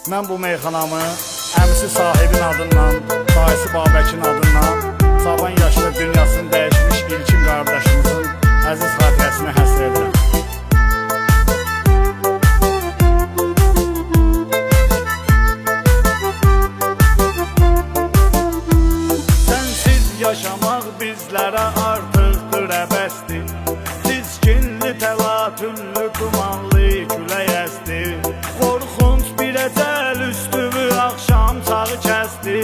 Mən bu meyxanamı əmisi sahibin adından, dayısı Babəkin adından, Cavan yaşlı dünyasını dəyişmiş İlkin qardaşımızın əziz xatirəsinə həsr edirəm. Sənsiz yaşamaq bizlərə artıqdır əbəsdir. Tizkinli, təlatüllü, dumanlı külək əsdir. Qorxunç bir əcəl üstümü axşam çağı kəsdi.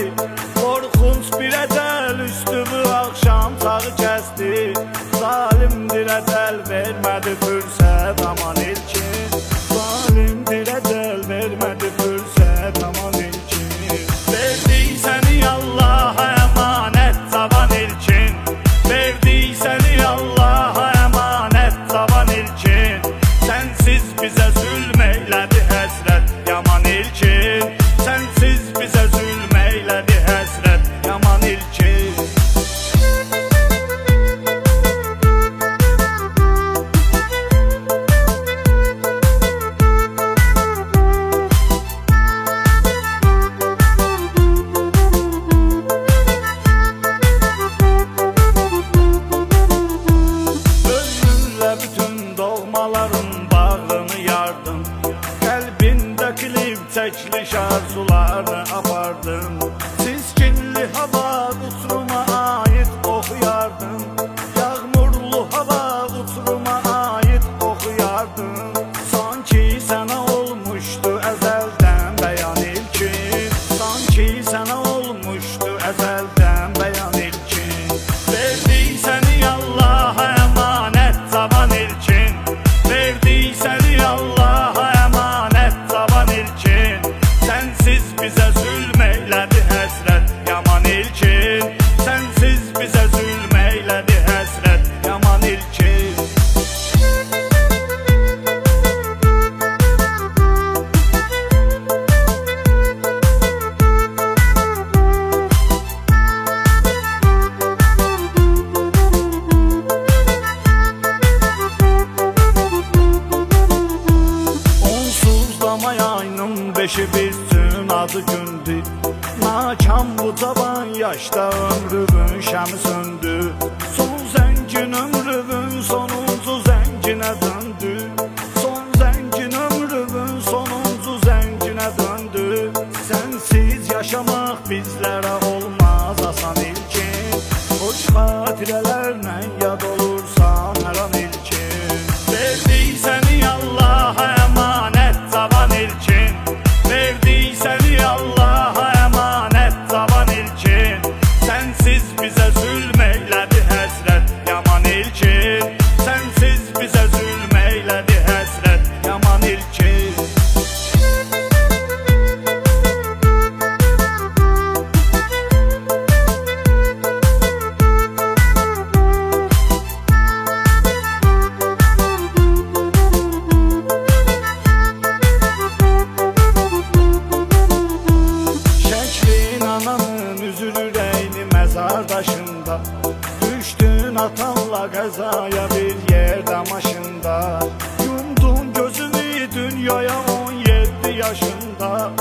Qorxunç bir əcəl üstümü axşam çağı kəsdi. Zalimdir əcəl vermədi fürsət aman ilkin. Zalimdir əcəl vermədi fürsət aman ilkin. Verdik səni Allaha əmanət cavan ilkin. Verdik səni Allaha əmanət cavan ilkin. Sənsiz bizə zülm eylədi həsrət yaman ilkin. Sənsiz bizə zülm eylədi həsrət yaman ilkin. Özünlə bütün doğmaların bağrını yardım. Qəlbində klip çəkiliş arzularını apardın. Tizkinli hava uçuruma ait oxuyardın. Yağmurlu hava uçuruma ait oxuyardın. Sanki sənə olmuşdu əzəldən bəyan ilkin. Sanki sənə olmuşdu əzəldən bəyan ilkin. Verdik səni Allaha əmanət cavan ilkin. Verdik səni Allaha əmanət cavan ilkin. Sənsiz bizə zülm eylədi həsrət yaman ilkin. Sənsiz bizə zülm eylədi həsrət yaman ilkin. Onsuzlama yayının beşi bitsin adı gündü. Nakam bu cavan yaşda ömrümün şəmi söndü. Son zəngin ömrümün sonuncu zənginə döndü. Son zəngin ömrümün sonuncu zənginə döndü. Sənsiz yaşamaq bizlərə olmaz asan ilkin. Hoş xatirələrlə yad olursan hər an ilkin. Verdik səni Allaha əmanət cavan ilkin. Verdik səni Allaha əmanət cavan ilkin. Sənsiz bizə zülm eylədi həsrət yaman ilkin. Sənsiz bizə zülm eylədi həsrət yaman ilkin. Şəklin ananın üzülür eyni məzar daşında. Düşdün atanla qəzaya bir yerdə maşında. Yumdun gözünü dünyaya 17 yaşında.